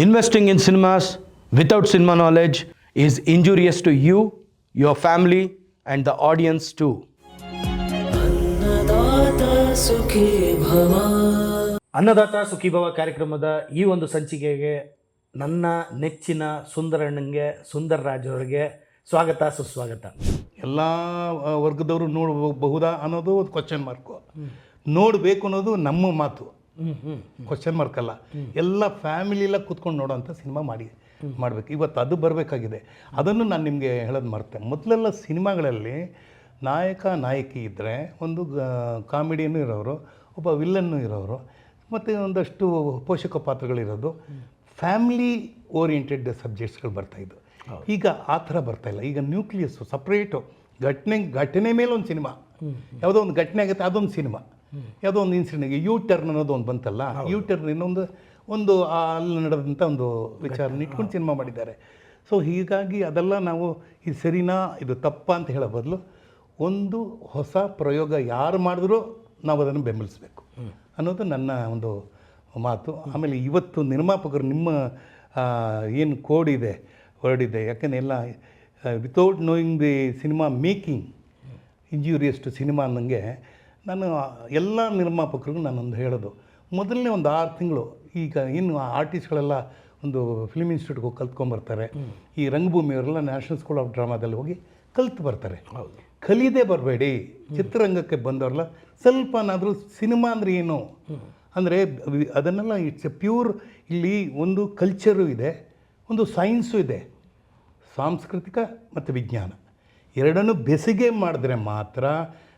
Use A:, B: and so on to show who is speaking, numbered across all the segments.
A: Investing in cinemas without cinema knowledge is injurious to you, your family, and the audience too. ಅನ್ನದಾತ ಸುಖೀಭವ ಕಾರ್ಯಕ್ರಮದ ಈ ಒಂದು ಸಂಚಿಕೆಗೆ ನನ್ನ ನೆಚ್ಚಿನ ಸುಂದರಣ್ಣಂಗೆ ಸುಂದರ್ ರಾಜ್ ಅವರಿಗೆ ಸ್ವಾಗತ ಸುಸ್ವಾಗತ.
B: ಎಲ್ಲ ವರ್ಗದವರು ನೋಡಬಹುದಾ ಅನ್ನೋದು ಒಂದು ಕ್ವಶನ್ ಮಾರ್ಕು, ನೋಡಬೇಕು ಅನ್ನೋದು ನಮ್ಮ ಮಾತು, ಕ್ವಶನ್ ಮಾರ್ಕ್ ಅಲ್ಲ. ಎಲ್ಲ ಫ್ಯಾಮಿಲಿಯೆಲ್ಲ ಕೂತ್ಕೊಂಡು ನೋಡೋಂಥ ಸಿನಿಮಾ ಮಾಡಬೇಕು. ಇವತ್ತು ಅದು ಬರಬೇಕಾಗಿದೆ. ಅದನ್ನು ನಾನು ನಿಮಗೆ ಹೇಳೋದು ಮರ್ತೆ. ಮೊದಲೆಲ್ಲ ಸಿನಿಮಾಗಳಲ್ಲಿ ನಾಯಕ ನಾಯಕಿ ಇದ್ದರೆ ಒಂದು ಕಾಮಿಡಿಯನ್ನು ಇರೋರು, ಒಬ್ಬ ವಿಲ್ಲನ್ನು ಇರೋರು, ಮತ್ತು ಒಂದಷ್ಟು ಪೋಷಕ ಪಾತ್ರಗಳಿರೋದು, ಫ್ಯಾಮಿಲಿ ಓರಿಯೆಂಟೆಡ್ ಸಬ್ಜೆಕ್ಟ್ಸ್ಗಳು ಬರ್ತಾಯಿದ್ದು. ಈಗ ಆ ಥರ ಬರ್ತಾಯಿಲ್ಲ. ಈಗ ನ್ಯೂಕ್ಲಿಯಸ್ಸು ಸಪ್ರೇಟು, ಘಟನೆ ಮೇಲೆ ಒಂದು ಸಿನಿಮಾ, ಯಾವುದೋ ಒಂದು ಘಟನೆ ಆಗುತ್ತೆ ಅದೊಂದು ಸಿನಿಮಾ, ಯಾವುದೋ ಒಂದು ಇನ್ಸಿಡೆಂಟ್. ಯೂ ಟರ್ನ್ ಅನ್ನೋದು ಒಂದು ಬಂತಲ್ಲ, ಯೂ ಟರ್ನ್ ಇನ್ನೊಂದು ಅಲ್ಲಿ ನಡೆದಂಥ ಒಂದು ವಿಚಾರನ ಇಟ್ಕೊಂಡು ಸಿನಿಮಾ ಮಾಡಿದ್ದಾರೆ. ಸೊ ಹೀಗಾಗಿ ಅದೆಲ್ಲ ನಾವು ಇದು ಸರಿನಾ ಇದು ತಪ್ಪಾ ಅಂತ ಹೇಳೋ ಬದಲು ಒಂದು ಹೊಸ ಪ್ರಯೋಗ ಯಾರು ಮಾಡಿದ್ರೂ ನಾವು ಅದನ್ನು ಬೆಂಬಲಿಸಬೇಕು ಅನ್ನೋದು ನನ್ನ ಒಂದು ಮಾತು. ಆಮೇಲೆ ಇವತ್ತು ನಿರ್ಮಾಪಕರು ನಿಮ್ಮ ಏನು ಕೋಡ್ ಇದೆ, ವರ್ಡ್ ಇದೆ, ಯಾಕೆಂದರೆ ಎಲ್ಲ without knowing the cinema making injurious to cinema ಅನ್ನಂಗೆ ನಾನು ಎಲ್ಲ ನಿರ್ಮಾಪಕರಿಗೂ ನಾನೊಂದು ಹೇಳೋದು, ಮೊದಲನೇ ಒಂದು 6 ತಿಂಗಳು ಈಗ ಇನ್ನು ಆರ್ಟಿಸ್ಟ್ಗಳೆಲ್ಲ ಒಂದು ಫಿಲ್ಮ್ ಇನ್ಸ್ಟಿಟ್ಯೂಟ್ಗೆ ಹೋಗಿ ಕಲ್ತ್ಕೊಂಬರ್ತಾರೆ. ಈ ರಂಗಭೂಮಿಯವರೆಲ್ಲ ನ್ಯಾಷನಲ್ ಸ್ಕೂಲ್ ಆಫ್ ಡ್ರಾಮಾದಲ್ಲಿ ಹೋಗಿ ಕಲ್ತು ಬರ್ತಾರೆ. ಕಲಿಯದೇ ಬರಬೇಡಿ. ಚಿತ್ರರಂಗಕ್ಕೆ ಬಂದವರೆಲ್ಲ ಸ್ವಲ್ಪನಾದರೂ ಸಿನಿಮಾ ಅಂದರೆ ಏನು ಅಂದರೆ ಅದನ್ನೆಲ್ಲ ಇಟ್ಸ್ ಎ ಪ್ಯೂರ್. ಇಲ್ಲಿ ಒಂದು ಕಲ್ಚರು ಇದೆ, ಒಂದು ಸೈನ್ಸು ಇದೆ, ಸಾಂಸ್ಕೃತಿಕ ಮತ್ತು ವಿಜ್ಞಾನ ಎರಡನ್ನೂ ಬೆಸಿಗೆ ಮಾಡಿದ್ರೆ ಮಾತ್ರ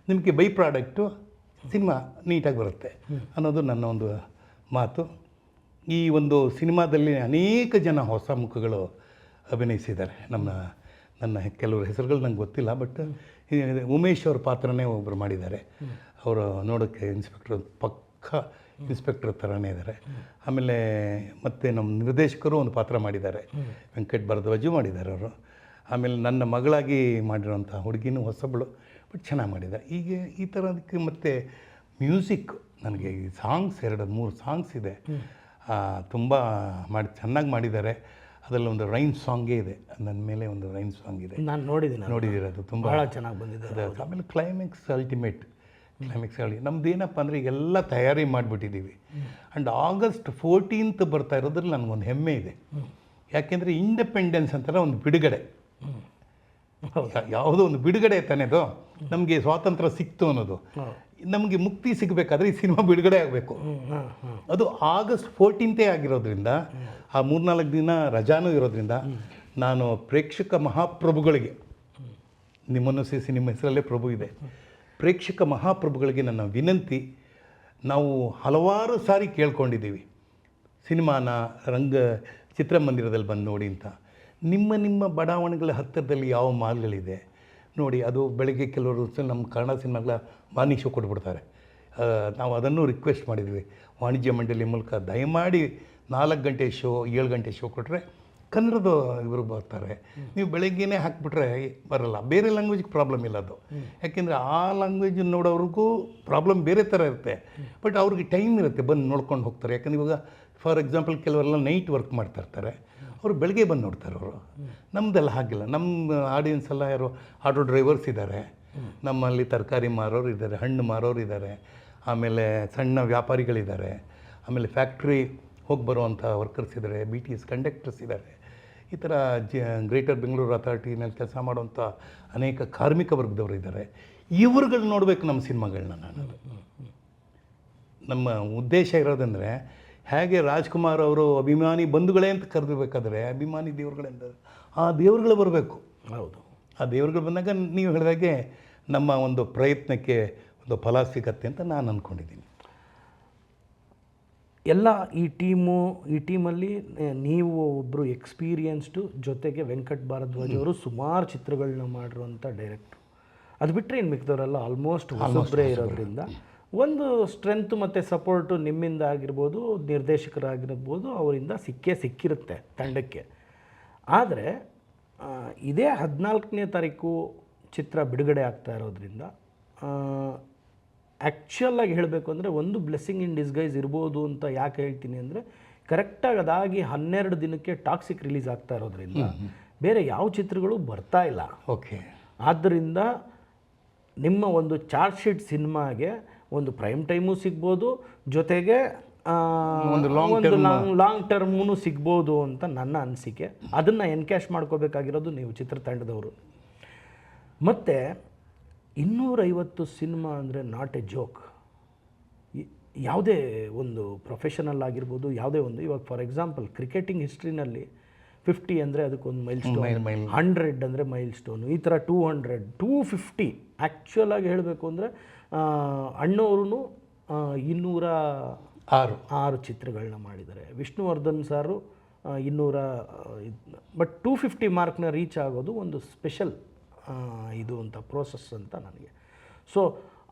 B: ನಿಮಗೆ ಬೈ ಪ್ರಾಡಕ್ಟು ಸಿನಿಮಾ ನೀಟಾಗಿ ಬರುತ್ತೆ ಅನ್ನೋದು ನನ್ನ ಒಂದು ಮಾತು. ಈ ಒಂದು ಸಿನಿಮಾದಲ್ಲಿ ಅನೇಕ ಜನ ಹೊಸ ಮುಖಗಳು ಅಭಿನಯಿಸಿದ್ದಾರೆ. ನನ್ನ ಕೆಲವರು ಹೆಸರುಗಳು ನಂಗೆ ಗೊತ್ತಿಲ್ಲ, ಬಟ್ ಉಮೇಶ್ ಅವ್ರ ಪಾತ್ರನೇ ಒಬ್ಬರು ಮಾಡಿದ್ದಾರೆ. ಅವರು ನೋಡೋಕ್ಕೆ ಪಕ್ಕ ಇನ್ಸ್ಪೆಕ್ಟರ್ ಥರನೇ ಇದ್ದಾರೆ. ಆಮೇಲೆ ಮತ್ತು ನಮ್ಮ ನಿರ್ದೇಶಕರು ಒಂದು ಪಾತ್ರ ಮಾಡಿದ್ದಾರೆ, ವೆಂಕಟ್ ಭರದ್ವಾಜು ಮಾಡಿದ್ದಾರೆ ಅವರು. ಆಮೇಲೆ ನನ್ನ ಮಗಳಾಗಿ ಮಾಡಿರೋಂಥ ಹುಡುಗಿನೂ ಹೊಸಬಳು, ಬಟ್ ಚೆನ್ನಾಗಿ ಮಾಡಿದ್ದಾರೆ. ಈಗ ಈ ಥರದಕ್ಕೆ ಮತ್ತು ಮ್ಯೂಸಿಕ್ ನನಗೆ ಈ ಸಾಂಗ್ಸ್ 2-3 ಸಾಂಗ್ಸ್ ಇದೆ, ತುಂಬ ಚೆನ್ನಾಗಿ ಮಾಡಿದ್ದಾರೆ. ಅದರಲ್ಲಿ ಒಂದು ರೈನ್ ಸಾಂಗೇ ಇದೆ, ನನ್ನ ಮೇಲೆ ಒಂದು ರೈನ್ ಸಾಂಗ್ ಇದೆ, ನಾನು ನೋಡಿದ್ದೀರ, ಅದು ತುಂಬ ಭಾಳ ಚೆನ್ನಾಗಿ ಬಂದಿದೆ. ಆಮೇಲೆ ಕ್ಲೈಮ್ಯಾಕ್ಸ್ ಅಲ್ಟಿಮೇಟ್ ಕ್ಲೈಮ್ಯಾಕ್ಸ್ ನಮ್ದು ಏನಪ್ಪ ಅಂದರೆ ಈಗೆಲ್ಲ ತಯಾರಿ ಮಾಡಿಬಿಟ್ಟಿದ್ದೀವಿ. ಆ್ಯಂಡ್ August 14th ಬರ್ತಾ ಇರೋದ್ರಲ್ಲಿ ನನಗೊಂದು ಹೆಮ್ಮೆ ಇದೆ. ಯಾಕೆಂದರೆ ಇಂಡಿಪೆಂಡೆನ್ಸ್ ಅಂತಾರೆ ಒಂದು ಬಿಡುಗಡೆ, ಯಾವುದೋ ಒಂದು ಬಿಡುಗಡೆ ತಾನೇದು. ನಮಗೆ ಸ್ವಾತಂತ್ರ್ಯ ಸಿಕ್ತು ಅನ್ನೋದು, ನಮಗೆ ಮುಕ್ತಿ ಸಿಗಬೇಕಾದ್ರೆ ಈ ಸಿನಿಮಾ ಬಿಡುಗಡೆ ಆಗಬೇಕು. ಅದು August 14th ಆಗಿರೋದ್ರಿಂದ, ಆ 3-4 ದಿನ ರಜಾನೂ ಇರೋದ್ರಿಂದ ನಾನು ಪ್ರೇಕ್ಷಕ ಮಹಾಪ್ರಭುಗಳಿಗೆ, ನಿಮ್ಮನ್ನು ಸೇರಿಸಿ ನಿಮ್ಮ ಹೆಸರಲ್ಲೇ ಪ್ರಭು ಇದೆ, ಪ್ರೇಕ್ಷಕ ಮಹಾಪ್ರಭುಗಳಿಗೆ ನನ್ನ ವಿನಂತಿ, ನಾವು ಹಲವಾರು ಸಾರಿ ಕೇಳ್ಕೊಂಡಿದ್ದೀವಿ ಸಿನಿಮಾನ ಚಿತ್ರಮಂದಿರದಲ್ಲಿ ಬಂದು ನೋಡಿ ಅಂತ. ನಿಮ್ಮ ಬಡಾವಣೆಗಳ ಹತ್ತಿರದಲ್ಲಿ ಯಾವ ಮಾಲ್ಗಳಿದೆ ನೋಡಿ, ಅದು ಬೆಳಗ್ಗೆ ಕೆಲವರು ನಮ್ಮ ಕನ್ನಡ ಸಿನಿಮಾಗಳ ಮಾರ್ನಿಂಗ್ ಶೋ ಕೊಟ್ಬಿಡ್ತಾರೆ. ನಾವು ಅದನ್ನು ರಿಕ್ವೆಸ್ಟ್ ಮಾಡಿದ್ವಿ ವಾಣಿಜ್ಯ ಮಂಡಳಿ ಮೂಲಕ, ದಯಮಾಡಿ 4 ಗಂಟೆ ಶೋ 7 ಗಂಟೆ ಶೋ ಕೊಟ್ಟರೆ ಕನ್ನಡದ ಇವರು ಬರ್ತಾರೆ. ನೀವು ಬೆಳಗ್ಗೆನೇ ಹಾಕಿಬಿಟ್ರೆ ಬರಲ್ಲ. ಬೇರೆ ಲ್ಯಾಂಗ್ವೇಜ್ಗೆ ಪ್ರಾಬ್ಲಮ್ ಇಲ್ಲ ಅದು, ಯಾಕೆಂದರೆ ಆ ಲ್ಯಾಂಗ್ವೇಜ್ ನೋಡೋವ್ರಿಗೂ ಪ್ರಾಬ್ಲಮ್ ಬೇರೆ ಥರ ಇರುತ್ತೆ, ಬಟ್ ಅವ್ರಿಗೆ ಟೈಮ್ ಇರುತ್ತೆ, ಬಂದು ನೋಡ್ಕೊಂಡು ಹೋಗ್ತಾರೆ. ಯಾಕಂದ್ರೆ ಇವಾಗ ಫಾರ್ ಎಕ್ಸಾಂಪಲ್ ಕೆಲವರೆಲ್ಲ ನೈಟ್ ವರ್ಕ್ ಮಾಡ್ತಾಯಿರ್ತಾರೆ, ಅವರು ಬೆಳಗ್ಗೆ ಬಂದು ನೋಡ್ತಾರೆ ಅವರು. ನಮ್ಮದೆಲ್ಲ ಹಾಗಿಲ್ಲ. ನಮ್ಮ ಆಡಿಯನ್ಸ್ ಎಲ್ಲ ಯಾರು ಆಟೋ ಡ್ರೈವರ್ಸ್ ಇದ್ದಾರೆ, ನಮ್ಮಲ್ಲಿ ತರಕಾರಿ ಮಾರೋರು ಇದ್ದಾರೆ, ಹಣ್ಣು ಮಾರೋರು ಇದ್ದಾರೆ, ಆಮೇಲೆ ಸಣ್ಣ ವ್ಯಾಪಾರಿಗಳಿದ್ದಾರೆ, ಆಮೇಲೆ ಫ್ಯಾಕ್ಟ್ರಿ ಹೋಗಿ ಬರುವಂಥ ವರ್ಕರ್ಸ್ ಇದ್ದಾರೆ, BTS ಕಂಡಕ್ಟರ್ಸ್ ಇದ್ದಾರೆ. ಈ ಥರ ಗ್ರೇಟರ್ ಬೆಂಗಳೂರು ಅಥಾರಿಟಿನಲ್ಲಿ ಕೆಲಸ ಮಾಡುವಂಥ ಅನೇಕ ಕಾರ್ಮಿಕ ವರ್ಗದವರು ಇದ್ದಾರೆ. ಇವ್ರುಗಳು ನೋಡಬೇಕು ನಮ್ಮ ಸಿನಿಮಾಗಳನ್ನ. ನಮ್ಮ ಉದ್ದೇಶ ಇರೋದಂದರೆ, ಹೇಗೆ ರಾಜ್ಕುಮಾರ್ ಅವರು ಅಭಿಮಾನಿ ಬಂಧುಗಳೇ ಅಂತ ಕರೆದಿರ್ಬೇಕಾದ್ರೆ ಅಭಿಮಾನಿ ದೇವರುಗಳಿಂದ ಆ ದೇವರುಗಳು ಬರಬೇಕು. ಹೌದು, ಆ ದೇವರುಗಳು ಬಂದಾಗ ನೀವು ಹೇಳಿದಾಗೆ ನಮ್ಮ ಒಂದು ಪ್ರಯತ್ನಕ್ಕೆ ಒಂದು ಫಲ ಸಿಗತ್ತೆ ಅಂತ ನಾನು ಅಂದ್ಕೊಂಡಿದ್ದೀನಿ.
A: ಎಲ್ಲ ಈ ಟೀಮಲ್ಲಿ ನೀವು ಒಬ್ಬರು ಎಕ್ಸ್ಪೀರಿಯನ್ಸ್ಡು, ಜೊತೆಗೆ ವೆಂಕಟ್ ಭಾರದ್ವಾಜ್ ಅವರು ಸುಮಾರು ಚಿತ್ರಗಳನ್ನ ಮಾಡಿರುವಂಥ ಡೈರೆಕ್ಟ್ರು. ಅದು ಬಿಟ್ಟರೆ ಇನ್ನು ಮಿಕ್ಕಿದವರೆಲ್ಲ ಆಲ್ಮೋಸ್ಟ್ ಹೊಸಬ್ರೇ ಇರೋದ್ರಿಂದ ಒಂದು ಸ್ಟ್ರೆಂತ್ ಮತ್ತು ಸಪೋರ್ಟು ನಿಮ್ಮಿಂದ ಆಗಿರ್ಬೋದು, ನಿರ್ದೇಶಕರಾಗಿರ್ಬೋದು, ಅವರಿಂದ ಸಿಕ್ಕಿರುತ್ತೆ ತಂಡಕ್ಕೆ. ಆದರೆ ಇದೇ 14ನೇ ತಾರೀಕು ಚಿತ್ರ ಬಿಡುಗಡೆ ಆಗ್ತಾ ಇರೋದ್ರಿಂದ ಆ್ಯಕ್ಚುಲಾಗಿ ಹೇಳಬೇಕು ಅಂದರೆ ಒಂದು ಬ್ಲೆಸ್ಸಿಂಗ್ ಇನ್ ಡಿಸ್ಗೈಸ್ ಇರ್ಬೋದು ಅಂತ ಯಾಕೆ ಹೇಳ್ತೀನಿ ಅಂದರೆ, ಕರೆಕ್ಟಾಗಿ ಅದಾಗಿ 12 ದಿನಕ್ಕೆ ಟಾಕ್ಸಿಕ್ ರಿಲೀಸ್ ಆಗ್ತಾ ಇರೋದ್ರಿಂದ ಬೇರೆ ಯಾವ ಚಿತ್ರಗಳು ಬರ್ತಾ ಇಲ್ಲ.
B: ಓಕೆ.
A: ಆದ್ದರಿಂದ ನಿಮ್ಮ ಒಂದು ಚಾರ್ಜ್ ಶೀಟ್ ಸಿನಿಮಾಗೆ ಒಂದು ಪ್ರೈಮ್ ಟೈಮು ಸಿಗ್ಬೋದು, ಜೊತೆಗೆ ಒಂದು ಲಾಂಗ್ ಟರ್ಮೂ ಸಿಗ್ಬೋದು ಅಂತ ನನ್ನ ಅನಿಸಿಕೆ. ಅದನ್ನು ಎನ್ಕ್ಯಾಶ್ ಮಾಡ್ಕೋಬೇಕಾಗಿರೋದು ನೀವು ಚಿತ್ರತಂಡದವರು. ಮತ್ತು 250 ಸಿನಿಮಾ ಅಂದರೆ ನಾಟ್ ಎ ಜೋಕ್. ಯಾವುದೇ ಒಂದು ಪ್ರೊಫೆಷನಲ್ ಆಗಿರ್ಬೋದು, ಯಾವುದೇ ಒಂದು, ಇವಾಗ ಫಾರ್ ಎಕ್ಸಾಂಪಲ್ ಕ್ರಿಕೆಟಿಂಗ್ ಹಿಸ್ಟ್ರಿನಲ್ಲಿ 50 ಅಂದರೆ ಅದಕ್ಕೊಂದು ಮೈಲ್ ಸ್ಟೋನ್, 100 ಅಂದರೆ ಮೈಲ್ ಸ್ಟೋನು, ಈ ಥರ 200, 250 ಆ್ಯಕ್ಚುಲಾಗಿ ಹೇಳಬೇಕು ಅಂದರೆ ಅಣ್ಣವರು 206 ಚಿತ್ರಗಳನ್ನ ಮಾಡಿದ್ದಾರೆ. ವಿಷ್ಣುವರ್ಧನ್ ಸಾರು 200, ಬಟ್ 250 ಮಾರ್ಕ್ನ ರೀಚ್ ಆಗೋದು ಒಂದು ಸ್ಪೆಷಲ್ ಇದು ಅಂತ ಪ್ರೋಸೆಸ್ ಅಂತ ನನಗೆ. ಸೊ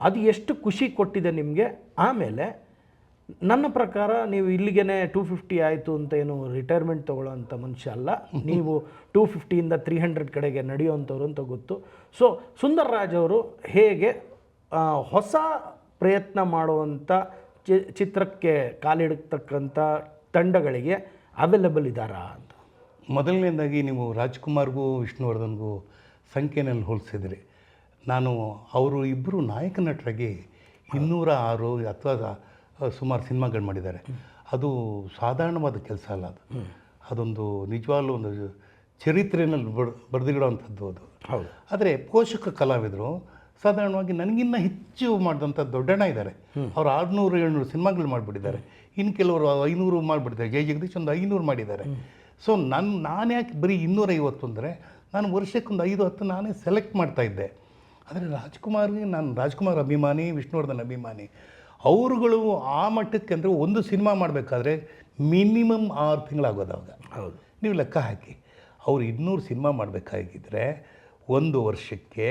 A: ಅದು ಎಷ್ಟು ಖುಷಿ ಕೊಟ್ಟಿದೆ ನಿಮಗೆ. ಆಮೇಲೆ ನನ್ನ ಪ್ರಕಾರ ನೀವು ಇಲ್ಲಿಗೇ 250 ಆಯಿತು ಅಂತ ಏನು ರಿಟೈರ್ಮೆಂಟ್ ತೊಗೊಳ್ಳೋ ಅಂಥ ಮನುಷ್ಯ ಅಲ್ಲ. ನೀವು 250ಇಂದ 300 ಕಡೆಗೆ ನಡೆಯುವಂಥವ್ರು ಅಂತ ಗೊತ್ತು. ಸೊ ಸುಂದರ್ ರಾಜ್ ಅವರು ಹೇಗೆ ಹೊಸ ಪ್ರಯತ್ನ ಮಾಡುವಂಥ ಚಿತ್ರಕ್ಕೆ ಕಾಲಿಡತಕ್ಕಂಥ ತಂಡಗಳಿಗೆ ಅವೈಲೇಬಲ್ ಇದ್ದಾರಾ ಅಂತ.
B: ಮೊದಲನೇದಾಗಿ ನೀವು ರಾಜ್ಕುಮಾರ್ಗೂ ವಿಷ್ಣುವರ್ಧನ್ಗೂ ಸಂಖ್ಯೆನಲ್ಲಿ ಹೋಲಿಸಿದ್ರಿ. ನಾನು ಅವರು ಇಬ್ಬರು ನಾಯಕ ನಟರಾಗಿ 206 ಅಥವಾ ಸುಮಾರು ಸಿನಿಮಾಗಳು ಮಾಡಿದ್ದಾರೆ. ಅದು ಸಾಧಾರಣವಾದ ಕೆಲಸ ಅಲ್ಲ. ಅದೊಂದು ನಿಜವಾಗ್ಲೂ ಒಂದು ಚರಿತ್ರೆಯಲ್ಲಿ ಬರೆದಿಡೋವಂಥದ್ದು ಅದು.
A: ಹೌದು.
B: ಆದರೆ ಪೋಷಕ ಕಲಾವಿದರು ಸಾಧಾರಣವಾಗಿ ನನಗಿನ್ನ ಹೆಚ್ಚು ಮಾಡಿದಂಥ ದೊಡ್ಡಣ್ಣ ಇದ್ದಾರೆ. ಅವ್ರು 600-700 ಸಿನಿಮಾಗಳು ಮಾಡಿಬಿಟ್ಟಿದ್ದಾರೆ. ಇನ್ನು ಕೆಲವರು 500 ಮಾಡಿಬಿಟ್ಟಿದ್ದಾರೆ. ಜೈ ಜಗದೀಶ್ ಒಂದು 500 ಮಾಡಿದ್ದಾರೆ. ಸೊ ನಾನು ಯಾಕೆ ಬರೀ 250 ಅಂದರೆ ನಾನು ವರ್ಷಕ್ಕೊಂದು 5-10 ನಾನೇ ಸೆಲೆಕ್ಟ್ ಮಾಡ್ತಾಯಿದ್ದೆ. ಆದರೆ ನಾನು ರಾಜ್ಕುಮಾರ್ ಅಭಿಮಾನಿ, ವಿಷ್ಣುವರ್ಧನ್ ಅಭಿಮಾನಿ. ಅವರುಗಳು ಆ ಮಟ್ಟಕ್ಕೆ ಅಂದರೆ ಒಂದು ಸಿನಿಮಾ ಮಾಡಬೇಕಾದ್ರೆ ಮಿನಿಮಮ್ 6 ತಿಂಗಳಾಗೋದು ಅವಾಗ.
A: ಹೌದು.
B: ನೀವು ಲೆಕ್ಕ ಹಾಕಿ, ಅವ್ರು 200 ಸಿನಿಮಾ ಮಾಡಬೇಕಾಗಿದ್ದರೆ ಒಂದು ವರ್ಷಕ್ಕೆ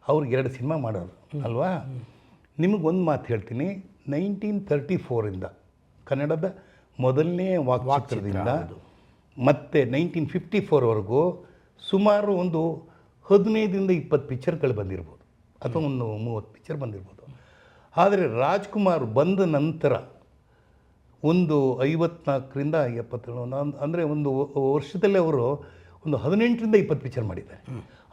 B: ಅವ್ರಿಗೆ 2 ಸಿನಿಮಾ ಮಾಡೋರು ಅಲ್ವಾ? ನಿಮಗೊಂದು ಮಾತು ಹೇಳ್ತೀನಿ, 1934ಇಂದ ಕನ್ನಡದ ಮೊದಲನೇ ವಾಕ್ಚಿತ್ರದಿಂದ ಮತ್ತು 1954ವರೆಗೂ ಸುಮಾರು ಒಂದು 15-20 ಪಿಕ್ಚರ್ಗಳು ಬಂದಿರ್ಬೋದು, ಅಥವಾ ಒಂದು 30 ಪಿಕ್ಚರ್ ಬಂದಿರ್ಬೋದು. ಆದರೆ ರಾಜ್ಕುಮಾರ್ ಬಂದ ನಂತರ ಒಂದು 54ರಿಂದ 77 ಅಂದರೆ ಒಂದು ವರ್ಷದಲ್ಲೇ ಅವರು ಒಂದು 18-20 ಪಿಕ್ಚರ್ ಮಾಡಿದ್ದಾರೆ.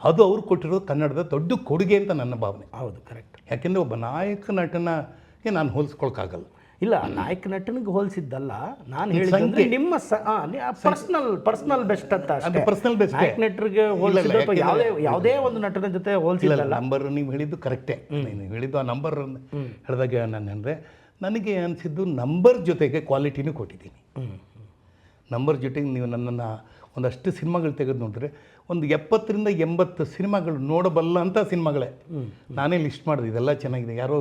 B: ಅದು ಅವ್ರು ಕೊಟ್ಟಿರೋದು ಕನ್ನಡದ ದೊಡ್ಡ ಕೊಡುಗೆ ಅಂತ ನನ್ನ ಭಾವನೆ.
A: ಹೌದು, ಕರೆಕ್ಟ್.
B: ಯಾಕೆಂದರೆ ಒಬ್ಬ ನಾಯಕ ನಟನಿಗೆ ನಾನು ಹೋಲಿಸ್ಕೊಳಕ್ಕಾಗಲ್ಲ.
A: ಇಲ್ಲ, ನಾಯಕ ನಟನಿಗೆ ಹೋಲಿಸಿದ್ದಲ್ಲ ನಾನು ಹೇಳಿದ್ರೆ ನಿಮ್ಮ ಪರ್ಸನಲ್ ಬೆಸ್ಟ್ ಅಂತ ಅಷ್ಟೇ.
B: Personal best.
A: ನಾಯಕ ನಟರಿಗೆ ಹೋಲಿಸಿದ ಯಾವುದೇ ಒಂದು ನಟನ ಜೊತೆ ಹೋಲಿಸಿಲ್ಲ.
B: ನಂಬರ್ ನೀವು ಹೇಳಿದ್ದು ಕರೆಕ್ಟೇ. ನೀವು ಹೇಳಿದ್ದು ಆ ನಂಬರ್ ಹೇಳಿದಾಗ ನಾನು ಅಂದರೆ ನನಗೆ ಅನಿಸಿದ್ದು ನಂಬರ್ ಜೊತೆಗೆ ಕ್ವಾಲಿಟಿನೂ ಕೊಟ್ಟಿದ್ದೀನಿ. ನಂಬರ್ ಜೊತೆಗೆ ನೀವು ನನ್ನನ್ನು ಒಂದಷ್ಟು ಸಿನಿಮಾಗಳು ತೆಗೆದು ನೋಡಿದ್ರೆ ಒಂದು 70-80 ಸಿನಿಮಾಗಳು ನೋಡಬಲ್ಲ ಅಂತ ಸಿನಿಮಾಗಳೇ ನಾನೇ ಲಿಸ್ಟ್ ಮಾಡಿದೆ. ಇದೆಲ್ಲ ಚೆನ್ನಾಗಿದೆ. ಯಾರೋ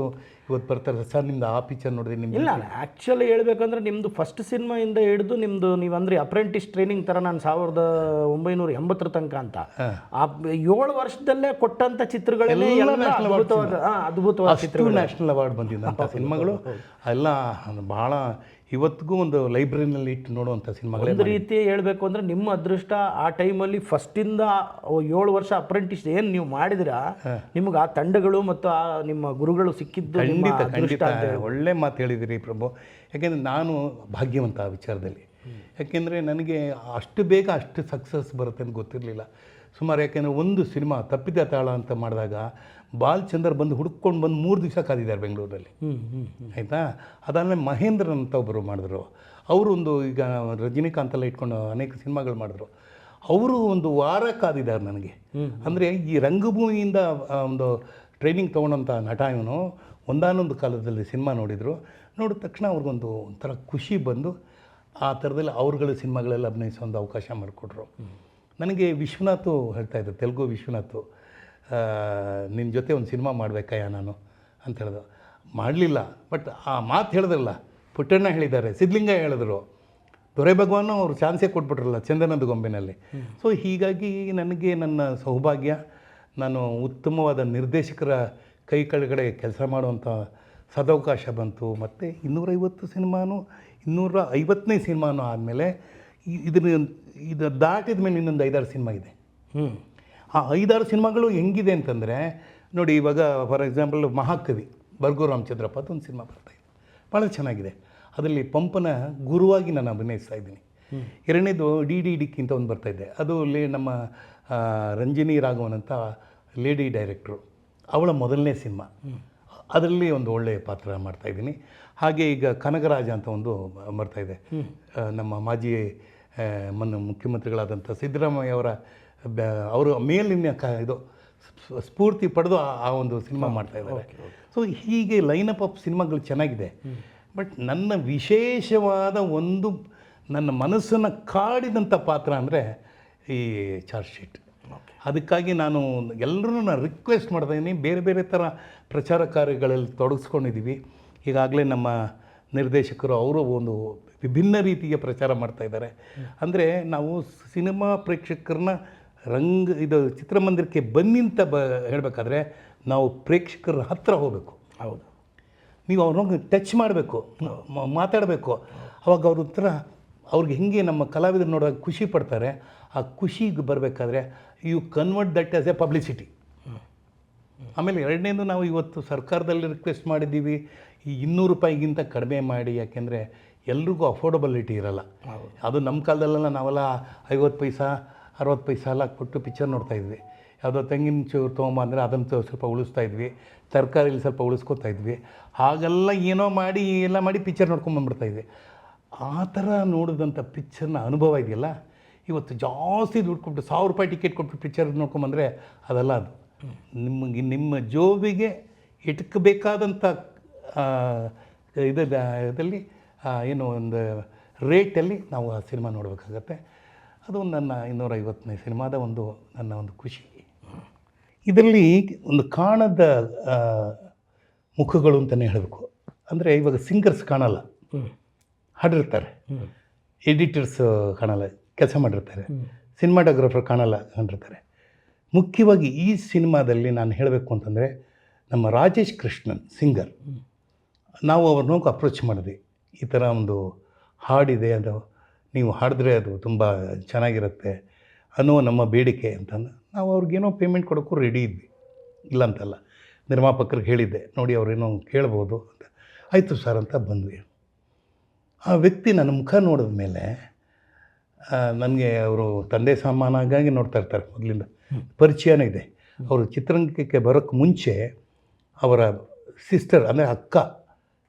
B: ಇವತ್ತು ಬರ್ತಾರೆ, ಸರ್ ನಿಮ್ದು ಆ ಪಿಕ್ಚರ್ ನೋಡಿದೆ ನಿಮ್ದು.
A: ಇಲ್ಲ, ಆ್ಯಕ್ಚುಲಿ ಹೇಳ್ಬೇಕಂದ್ರೆ ನಿಮ್ಮದು ಫಸ್ಟ್ ಸಿನಿಮಾಯಿಂದ ಹಿಡಿದು ನಿಮ್ಮದು ನೀವು ಅಂದರೆ ಅಪ್ರೆಂಟಿಸ್ ಟ್ರೈನಿಂಗ್ ಥರ ನಾನು 1980 ತನಕ ಅಂತ ಆ 7 ವರ್ಷದಲ್ಲೇ ಕೊಟ್ಟಂಥ ಚಿತ್ರಗಳೇ ಅದ್ಭುತವಾದ ಚಿತ್ರಗಳು.
B: ನ್ಯಾಷನಲ್ ಅವಾರ್ಡ್ ಬಂದಿದ್ದಂಥ ಸಿನಿಮಾಗಳು ಎಲ್ಲ ಭಾಳ ಇವತ್ತಿಗೂ ಒಂದು ಲೈಬ್ರರಿನಲ್ಲಿ ಇಟ್ಟು ನೋಡುವಂಥ ಸಿನಿಮಾಗಳು.
A: ಒಂದು ರೀತಿ ಹೇಳಬೇಕು ಅಂದರೆ ನಿಮ್ಮ ಅದೃಷ್ಟ ಆ ಟೈಮಲ್ಲಿ ಫಸ್ಟಿಂದ 7 ವರ್ಷ ಅಪ್ರೆಂಟಿಸ್ ಏನು ನೀವು ಮಾಡಿದಿರಾ, ನಿಮ್ಗೆ ಆ ತಂಡಗಳು ಮತ್ತು ಆ ನಿಮ್ಮ ಗುರುಗಳು ಸಿಕ್ಕಿದ್ದು
B: ಖಂಡಿತ ಒಳ್ಳೆ ಮಾತು ಹೇಳಿದಿರಿ ಪ್ರಭು. ಯಾಕೆಂದರೆ ನಾನು ಭಾಗ್ಯವಂತ ಆ ವಿಚಾರದಲ್ಲಿ. ಯಾಕೆಂದರೆ ನನಗೆ ಅಷ್ಟು ಬೇಗ ಅಷ್ಟು ಸಕ್ಸಸ್ ಬರುತ್ತೆ ಅಂತ ಗೊತ್ತಿರಲಿಲ್ಲ ಸುಮಾರು. ಯಾಕೆಂದರೆ ಒಂದು ಸಿನಿಮಾ ತಪ್ಪಿದ ತಾಳ ಅಂತ ಮಾಡಿದಾಗ ಬಾಲ್ಚಂದರ್ ಬಂದು ಹುಡ್ಕೊಂಡು ಬಂದು 3 ದಿವಸ ಕಾದಿದ್ದಾರೆ ಬೆಂಗಳೂರಲ್ಲಿ. ಆಯಿತಾ? ಅದಾದಮೇಲೆ ಮಹೇಂದ್ರನ್ ಅಂತ ಒಬ್ಬರು ಮಾಡಿದ್ರು. ಅವರು ಒಂದು ಈಗ ರಜನಿಕಾಂತೆಲ್ಲ ಇಟ್ಕೊಂಡು ಅನೇಕ ಸಿನಿಮಾಗಳು ಮಾಡಿದ್ರು. ಅವರು ಒಂದು ವಾರ ಕಾದಿದ್ದಾರೆ ನನಗೆ. ಅಂದರೆ ಈ ರಂಗಭೂಮಿಯಿಂದ ಒಂದು ಟ್ರೈನಿಂಗ್ ತೊಗೊಂಡಂಥ ನಟ ಇವನು ಒಂದಾನೊಂದು ಕಾಲದಲ್ಲಿ ಸಿನಿಮಾ ನೋಡಿದರು. ನೋಡಿದ ತಕ್ಷಣ ಅವ್ರಿಗೊಂದು ಒಂಥರ ಖುಷಿ ಬಂದು ಆ ಥರದಲ್ಲಿ ಅವ್ರುಗಳ ಸಿನಿಮಾಗಳೆಲ್ಲ ಅಭಿನಯಿಸೋ ಒಂದು ಅವಕಾಶ ಮಾಡಿಕೊಟ್ರು ನನಗೆ. ವಿಶ್ವನಾಥ್ ಹೇಳ್ತಾಯಿದ್ರು, ತೆಲುಗು ವಿಶ್ವನಾಥ್, ನಿನ್ನ ಜೊತೆ ಒಂದು ಸಿನಿಮಾ ಮಾಡಬೇಕಯ್ಯ ನಾನು ಅಂತ ಹೇಳಿದ್ರು. ಮಾಡಲಿಲ್ಲ, ಬಟ್ ಆ ಮಾತು ಹೇಳಿದ್ರಲ್ಲ, ಪುಟ್ಟಣ್ಣ ಹೇಳಿದ್ದಾರೆ, ಸಿದ್ಧಲಿಂಗ ಹೇಳಿದ್ರು, ದೊರೆ ಭಗವಾನು ಅವರು ಚಾನ್ಸೇ ಕೊಟ್ಬಿಟ್ರಲ್ಲ ಚಂದನದ ಗೊಂಬೆನಲ್ಲಿ. ಸೊ ಹೀಗಾಗಿ ನನಗೆ ನನ್ನ ಸೌಭಾಗ್ಯ, ನಾನು ಉತ್ತಮವಾದ ನಿರ್ದೇಶಕರ ಕೈ ಕೆಳಗಡೆ ಕೆಲಸ ಮಾಡುವಂಥ ಸದವಕಾಶ ಬಂತು. ಮತ್ತು 250 ಸಿನಿಮಾನು 250ನೇ ಸಿನಿಮಾನು ಆದಮೇಲೆ ಇದು ದಾಟಿದ ಮೇಲೆ ಇನ್ನೊಂದು 5-6 ಸಿನಿಮಾ ಇದೆ. ಆ 5-6 ಸಿನಿಮಾಗಳು ಹೆಂಗಿದೆ ಅಂತಂದರೆ ನೋಡಿ, ಇವಾಗ ಫಾರ್ ಎಕ್ಸಾಂಪಲ್ ಮಹಾಕವಿ ಬರ್ಗು ರಾಮಚಂದ್ರಪ್ಪ ಅದೊಂದು ಸಿನಿಮಾ ಬರ್ತಾಯಿದೆ, ಭಾಳ ಚೆನ್ನಾಗಿದೆ. ಅದರಲ್ಲಿ ಪಂಪನ ಗುರುವಾಗಿ ನಾನು ಅಭಿನಯಿಸ್ತಾ ಇದ್ದೀನಿ. ಎರಡನೇದು ಡಿ ಡಿ ಡಿಕ್ ಅಂತ ಒಂದು ಬರ್ತಾಯಿದ್ದೆ, ಅದು ನಮ್ಮ ರಂಜಿನಿ ರಾಘವನ್ ಅಂತ ಲೇಡಿ ಡೈರೆಕ್ಟ್ರು, ಅವಳ ಮೊದಲನೇ ಸಿನಿಮಾ, ಅದರಲ್ಲಿ ಒಂದು ಒಳ್ಳೆಯ ಪಾತ್ರ ಮಾಡ್ತಾಯಿದ್ದೀನಿ. ಹಾಗೆ ಈಗ ಕನಗರಾಜ ಅಂತ ಒಂದು ಬರ್ತಾಯಿದೆ, ನಮ್ಮ ಮಾಜಿ ಮುಖ್ಯಮಂತ್ರಿಗಳಾದಂಥ ಸಿದ್ದರಾಮಯ್ಯ ಅವರು ಮೇಲಿನ ಇದು ಸ್ಫೂರ್ತಿ ಪಡೆದು ಆ ಒಂದು ಸಿನಿಮಾ ಮಾಡ್ತಾಯಿದ್ದಾರೆ. ಸೊ ಹೀಗೆ ಲೈನಪ್ ಆಫ್ ಸಿನಿಮಾಗಳು ಚೆನ್ನಾಗಿದೆ. ಬಟ್ ನನ್ನ ವಿಶೇಷವಾದ ಒಂದು ನನ್ನ ಮನಸ್ಸನ್ನು ಕಾಡಿದಂಥ ಪಾತ್ರ ಅಂದರೆ ಈ ಚಾರ್ಜ್ ಶೀಟ್. ಅದಕ್ಕಾಗಿ ನಾನು ಎಲ್ಲರೂ ರಿಕ್ವೆಸ್ಟ್ ಮಾಡ್ತಾಯಿದ್ದೀನಿ, ಬೇರೆ ಬೇರೆ ಥರ ಪ್ರಚಾರ ಕಾರ್ಯಗಳಲ್ಲಿ ತೊಡಗಿಸ್ಕೊಂಡಿದ್ದೀವಿ. ಈಗಾಗಲೇ ನಮ್ಮ ನಿರ್ದೇಶಕರು ಅವರು ಒಂದು ವಿಭಿನ್ನ ರೀತಿಯ ಪ್ರಚಾರ ಮಾಡ್ತಾಯಿದ್ದಾರೆ. ಅಂದರೆ ನಾವು ಸಿನಿಮಾ ಪ್ರೇಕ್ಷಕರನ್ನ ಇದು ಚಿತ್ರಮಂದಿರಕ್ಕೆ ಬನ್ನಿ ಅಂತ ಹೇಳಬೇಕಾದ್ರೆ ನಾವು ಪ್ರೇಕ್ಷಕರ ಹತ್ತಿರ ಹೋಗಬೇಕು.
A: ಹೌದು,
B: ನೀವು ಅವ್ರನ್ನ ಟಚ್ ಮಾಡಬೇಕು, ಮಾತಾಡಬೇಕು. ಅವಾಗ ಅವ್ರ ಹತ್ರ ಅವ್ರಿಗೆ ಹೆಂಗೆ ನಮ್ಮ ಕಲಾವಿದರು ನೋಡುವಾಗ ಖುಷಿ ಪಡ್ತಾರೆ, ಆ ಖುಷಿಗೆ ಬರಬೇಕಾದ್ರೆ you convert that as a publicity. ಆಮೇಲೆ ಎರಡನೇದು, ನಾವು ಇವತ್ತು ಸರ್ಕಾರದಲ್ಲಿ ರಿಕ್ವೆಸ್ಟ್ ಮಾಡಿದ್ದೀವಿ, ಈ 200 ರೂಪಾಯಿಗಿಂತ ಕಡಿಮೆ ಮಾಡಿ, ಯಾಕೆಂದರೆ ಎಲ್ರಿಗೂ ಅಫೋರ್ಡಬಿಲಿಟಿ ಇರಲ್ಲ. ಅದು ನಮ್ಮ ಕಾಲದಲ್ಲೆಲ್ಲ ನಾವೆಲ್ಲ 50 ಪೈಸಾ 60 ಪೈಸಾ ಎಲ್ಲ ಕೊಟ್ಟು ಪಿಕ್ಚರ್ ನೋಡ್ತಾಯಿದ್ವಿ. ಯಾವುದೋ ತೆಂಗಿನ ಚೂರು ತೊಗೊಂಬಂದರೆ ಅದನ್ನು ಸ್ವಲ್ಪ ಉಳಿಸ್ತಾ ಇದ್ವಿ, ತರಕಾರಿಲಿ ಸ್ವಲ್ಪ ಉಳಿಸ್ಕೊತಾ ಇದ್ವಿ. ಹಾಗೆಲ್ಲ ಏನೋ ಮಾಡಿ ಎಲ್ಲ ಮಾಡಿ ಪಿಕ್ಚರ್ ನೋಡ್ಕೊಂಬಂದ್ಬಿಡ್ತಾಯಿದ್ವಿ. ಆ ಥರ ನೋಡಿದಂಥ ಪಿಕ್ಚರ್ನ ಅನುಭವ ಇದೆಯಲ್ಲ, ಇವತ್ತು ಜಾಸ್ತಿ ದುಡ್ಡು ಕೊಟ್ಟು 1000 ರೂಪಾಯಿ ಟಿಕೆಟ್ ಕೊಟ್ಟು ಪಿಕ್ಚರ್ ನೋಡ್ಕೊಂಬಂದರೆ ಅದಲ್ಲ. ಅದು ನಿಮ್ಮ ಜೋಬಿಗೆ ಇಟ್ಕಬೇಕಾದಂಥ ಇದರಲ್ಲಿ ಏನು ಒಂದು ರೇಟಲ್ಲಿ ನಾವು ಆ ಸಿನಿಮಾ ನೋಡಬೇಕಾಗತ್ತೆ. ಅದು ನನ್ನ 250ನೇ ಸಿನಿಮಾದ ನನ್ನ ಒಂದು ಖುಷಿ. ಇದರಲ್ಲಿ ಒಂದು ಕಾಣದ ಮುಖಗಳು ಅಂತಲೇ ಹೇಳಬೇಕು. ಅಂದರೆ ಇವಾಗ ಸಿಂಗರ್ಸ್ ಕಾಣಲ್ಲ, ಹಾಡಿರ್ತಾರೆ, ಎಡಿಟರ್ಸ್ ಕಾಣಲ್ಲ, ಕೆಲಸ ಮಾಡಿರ್ತಾರೆ, ಸಿನಿಮಾಟೋಗ್ರಫರ್ ಕಾಣಲ್ಲ, ಕಂಡಿರ್ತಾರೆ. ಮುಖ್ಯವಾಗಿ ಈ ಸಿನಿಮಾದಲ್ಲಿ ನಾನು ಹೇಳಬೇಕು ಅಂತಂದರೆ, ನಮ್ಮ ರಾಜೇಶ್ ಕೃಷ್ಣನ್ ಸಿಂಗರ್, ನಾವು ಅವ್ರನ್ನ ಅಪ್ರೋಚ್ ಮಾಡಿದ್ವಿ. ಈ ಥರ ಒಂದು ಹಾಡಿದೆ, ಅದು ನೀವು ಹಾಡಿದ್ರೆ ಅದು ತುಂಬ ಚೆನ್ನಾಗಿರುತ್ತೆ ಅನ್ನೋ ನಮ್ಮ ಬೇಡಿಕೆ ಅಂತಂದು ನಾವು ಅವ್ರಿಗೇನೋ ಪೇಮೆಂಟ್ ಕೊಡೋಕ್ಕೂ ರೆಡಿ ಇದ್ವಿ, ಇಲ್ಲ ಅಂತಲ್ಲ. ನಿರ್ಮಾಪಕರಿಗೆ ಹೇಳಿದ್ದೆ, ನೋಡಿ ಅವ್ರೇನೋ ಕೇಳ್ಬೋದು ಅಂತ. ಆಯಿತು ಸರ್ ಅಂತ ಬಂದ್ವಿ. ಆ ವ್ಯಕ್ತಿ ನನ್ನ ಮುಖ ನೋಡಿದ ಮೇಲೆ ನನಗೆ ಅವರು ತಂದೆ ಸಮಾನಾಗಿ ನೋಡ್ತಾ ಇರ್ತಾರೆ, ಮೊದಲಿಂದ ಪರಿಚಯನೇ ಇದೆ. ಅವರು ಚಿತ್ರರಂಗಕ್ಕೆ ಬರೋಕ್ಕೆ ಮುಂಚೆ ಅವರ ಸಿಸ್ಟರ್ ಅಂದರೆ ಅಕ್ಕ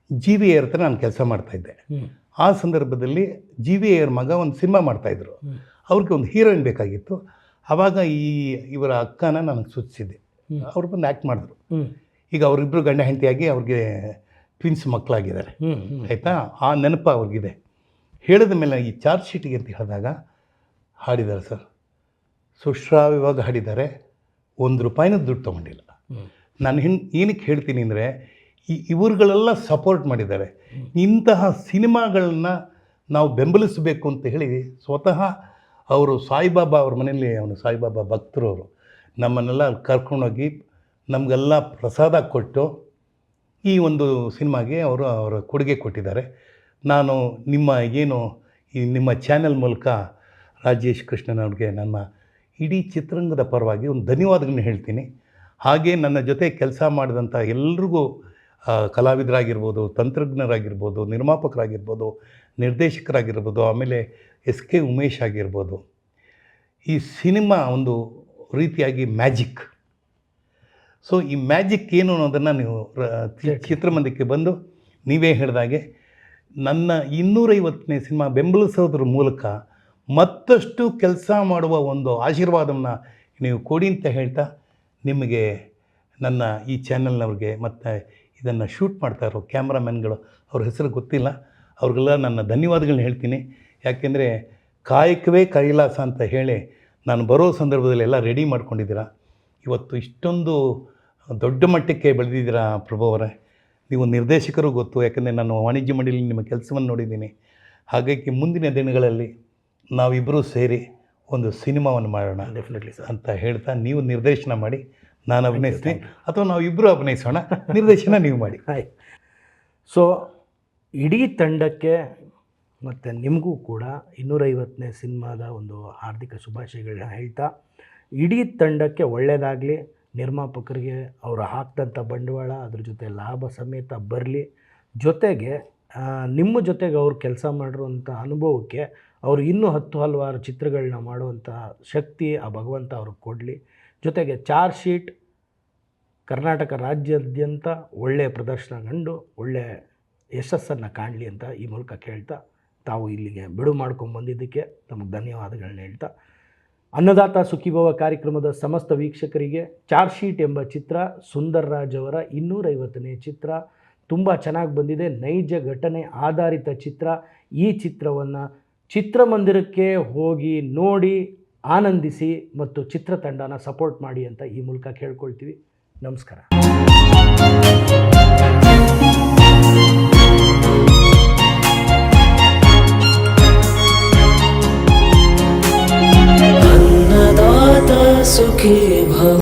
B: ಜಿ ವಿ ಹತ್ರ ನಾನು ಕೆಲಸ ಮಾಡ್ತಾಯಿದ್ದೆ. ಆ ಸಂದರ್ಭದಲ್ಲಿ ಜಿ ವಿ ಮಗ ಒಂದು ಸಿನಿಮಾ ಮಾಡ್ತಾಯಿದ್ರು, ಅವ್ರಿಗೆ ಒಂದು ಹೀರೋಯಿನ್ ಬೇಕಾಗಿತ್ತು. ಆವಾಗ ಇವರ ಅಕ್ಕನ ನನಗೆ ಸೂಚಿಸಿದ್ದೆ, ಅವ್ರು ಬಂದು ಆ್ಯಕ್ಟ್ ಮಾಡಿದ್ರು. ಈಗ ಅವರಿಬ್ಬರು ಗಂಡ ಹೆಂಡತಿಯಾಗಿ ಅವ್ರಿಗೆ ಟ್ವಿನ್ಸ್ ಮಕ್ಕಳಾಗಿದ್ದಾರೆ, ಆಯಿತಾ. ಆ ನೆನಪು ಅವ್ರಿಗಿದೆ. ಹೇಳಿದ ಮೇಲೆ ಈ ಚಾರ್ಜ್ ಶೀಟಿಗೆ ಅಂತ ಹೇಳಿದಾಗ ಹಾಡಿದ್ದಾರೆ ಸರ್, ಸುಶ್ರಾವ್ಯವಾಗಿ ಹಾಡಿದ್ದಾರೆ, 1 ರೂಪಾಯಿನೂ ದುಡ್ಡು ತೊಗೊಂಡಿಲ್ಲ. ನಾನು ಏನಕ್ಕೆ ಹೇಳ್ತೀನಿ ಅಂದರೆ, ಇವ್ರುಗಳೆಲ್ಲ ಸಪೋರ್ಟ್ ಮಾಡಿದ್ದಾರೆ. ಇಂತಹ ಸಿನಿಮಾಗಳನ್ನ ನಾವು ಬೆಂಬಲಿಸಬೇಕು ಅಂತ ಹೇಳಿ ಸ್ವತಃ ಅವರು ಸಾಯಿಬಾಬಾ ಅವ್ರ ಮನೆಯಲ್ಲಿ, ಅವನು ಸಾಯಿಬಾಬಾ ಭಕ್ತರು, ಅವರು ನಮ್ಮನ್ನೆಲ್ಲ ಕರ್ಕೊಂಡೋಗಿ ನಮಗೆಲ್ಲ ಪ್ರಸಾದ ಕೊಟ್ಟು ಈ ಒಂದು ಸಿನಿಮಾಗೆ ಅವರ ಕೊಡುಗೆ ಕೊಟ್ಟಿದ್ದಾರೆ. ನಾನು ನಿಮ್ಮ ಚಾನೆಲ್ ಮೂಲಕ ರಾಜೇಶ್ ಕೃಷ್ಣನ್ ಅವ್ರಿಗೆ ನಮ್ಮ ಇಡೀ ಚಿತ್ರರಂಗದ ಪರವಾಗಿ ಒಂದು ಧನ್ಯವಾದಗಳನ್ನ ಹೇಳ್ತೀನಿ. ಹಾಗೆ ನನ್ನ ಜೊತೆ ಕೆಲಸ ಮಾಡಿದಂಥ ಎಲ್ರಿಗೂ, ಕಲಾವಿದರಾಗಿರ್ಬೋದು, ತಂತ್ರಜ್ಞರಾಗಿರ್ಬೋದು, ನಿರ್ಮಾಪಕರಾಗಿರ್ಬೋದು, ನಿರ್ದೇಶಕರಾಗಿರ್ಬೋದು, ಆಮೇಲೆ ಎಸ್ ಕೆ ಉಮೇಶ್ ಆಗಿರ್ಬೋದು. ಈ ಸಿನಿಮಾ ಒಂದು ರೀತಿಯಾಗಿ ಮ್ಯಾಜಿಕ್. ಸೊ ಈ ಮ್ಯಾಜಿಕ್ ಏನು ಅನ್ನೋದನ್ನು ನೀವು ಚಿತ್ರಮಂದಿರಕ್ಕೆ ಬಂದು ನೀವೇ ಹೇಳಿದಾಗೆ ನನ್ನ 250ನೇ ಸಿನಿಮಾ ಬೆಂಬಲಿಸೋದ್ರ ಮೂಲಕ ಮತ್ತಷ್ಟು ಕೆಲಸ ಮಾಡುವ ಒಂದು ಆಶೀರ್ವಾದವನ್ನು ನೀವು ಕೊಡಿ ಅಂತ ಹೇಳ್ತಾ, ನಿಮಗೆ ನನ್ನ ಈ ಚಾನೆಲ್ನವ್ರಿಗೆ ಮತ್ತು ಇದನ್ನು ಶೂಟ್ ಮಾಡ್ತಾ ಇರೋ ಕ್ಯಾಮ್ರಾಮನ್ಗಳು, ಅವ್ರ ಹೆಸರು ಗೊತ್ತಿಲ್ಲ, ಅವ್ರಿಗೆಲ್ಲ ನನ್ನ ಧನ್ಯವಾದಗಳನ್ನ ಹೇಳ್ತೀನಿ. ಯಾಕೆಂದರೆ ಕಾಯಕವೇ ಕೈಲಾಸ ಅಂತ ಹೇಳಿ ನಾನು ಬರೋ ಸಂದರ್ಭದಲ್ಲಿ ಎಲ್ಲ ರೆಡಿ ಮಾಡ್ಕೊಂಡಿದ್ದೀರಾ. ಇವತ್ತು ಇಷ್ಟೊಂದು ದೊಡ್ಡ ಮಟ್ಟಕ್ಕೆ ಬೆಳೆದಿದ್ದೀರಾ ಪ್ರಭು ಅವರೇ. ನೀವು ನಿರ್ದೇಶಕರು ಗೊತ್ತು, ಯಾಕೆಂದರೆ ನಾನು ವಾಣಿಜ್ಯ ಮಂಡಳಿಯಲ್ಲಿ ನಿಮ್ಮ ಕೆಲಸವನ್ನು ನೋಡಿದ್ದೀನಿ. ಹಾಗಾಗಿ ಮುಂದಿನ ದಿನಗಳಲ್ಲಿ ನಾವಿಬ್ಬರೂ ಸೇರಿ ಒಂದು ಸಿನಿಮಾವನ್ನು ಮಾಡೋಣ
A: ಡೆಫಿನೆಟ್ಲಿ ಸರ್
B: ಅಂತ ಹೇಳ್ತಾ, ನೀವು ನಿರ್ದೇಶನ ಮಾಡಿ, ನಾನು ಅಭಿನಯಿಸ್ತೀನಿ, ಅಥವಾ ನಾವಿಬ್ಬರು ಅಭಿನಯಿಸೋಣ, ನಿರ್ದೇಶನ ನೀವು ಮಾಡಿ.
A: ಹಾಯ್. ಸೊ ಇಡೀ ತಂಡಕ್ಕೆ ಮತ್ತು ನಿಮಗೂ ಕೂಡ 250ನೇ ಸಿನಿಮಾದ ಒಂದು ಹಾರ್ದಿಕ ಶುಭಾಶಯಗಳನ್ನ ಹೇಳ್ತಾ, ಇಡೀ ತಂಡಕ್ಕೆ ಒಳ್ಳೆಯದಾಗಲಿ, ನಿರ್ಮಾಪಕರಿಗೆ ಅವರು ಹಾಕ್ದಂಥ ಬಂಡವಾಳ ಅದ್ರ ಜೊತೆ ಲಾಭ ಸಮೇತ ಬರಲಿ, ಜೊತೆಗೆ ನಿಮ್ಮ ಜೊತೆಗೆ ಅವ್ರು ಕೆಲಸ ಮಾಡಿರುವಂಥ ಅನುಭವಕ್ಕೆ ಅವರು ಇನ್ನೂ ಹಲವಾರು ಚಿತ್ರಗಳನ್ನ ಮಾಡುವಂಥ ಶಕ್ತಿ ಆ ಭಗವಂತ ಅವ್ರಿಗೆ ಕೊಡಲಿ. ಜೊತೆಗೆ ಚಾರ್ಜ್ ಶೀಟ್ ಕರ್ನಾಟಕ ರಾಜ್ಯಾದ್ಯಂತ ಒಳ್ಳೆಯ ಪ್ರದರ್ಶನ ಕಂಡು ಒಳ್ಳೆಯ ಯಶಸ್ಸನ್ನು ಕಾಣಲಿ ಅಂತ ಈ ಮೂಲಕ ಕೇಳ್ತಾ, ತಾವು ಇಲ್ಲಿಗೆ ಬಿಡು ಮಾಡ್ಕೊಂಡು ಬಂದಿದ್ದಕ್ಕೆ ತಮಗೆ ಧನ್ಯವಾದಗಳನ್ನ ಹೇಳ್ತಾ, ಅನ್ನದಾತ ಸುಖೀಭವ ಕಾರ್ಯಕ್ರಮದ ಸಮಸ್ತ ವೀಕ್ಷಕರಿಗೆ ಚಾರ್ಜ್ ಶೀಟ್ ಎಂಬ ಚಿತ್ರ ಸುಂದರ್ ರಾಜ್ ಅವರ 250ನೇ ಚಿತ್ರ ತುಂಬ ಚೆನ್ನಾಗಿ ಬಂದಿದೆ. ನೈಜ ಘಟನೆ ಆಧಾರಿತ ಚಿತ್ರ. ಈ ಚಿತ್ರವನ್ನು ಚಿತ್ರಮಂದಿರಕ್ಕೆ ಹೋಗಿ ನೋಡಿ ಆನಂದಿಸಿ ಮತ್ತು ಚಿತ್ರತಂಡನ ಸಪೋರ್ಟ್ ಮಾಡಿ ಅಂತ ಈ ಮೂಲಕ ಕೇಳ್ಕೊಳ್ತೀವಿ. ನಮಸ್ಕಾರ.
C: अन्नदाता सुखी भव।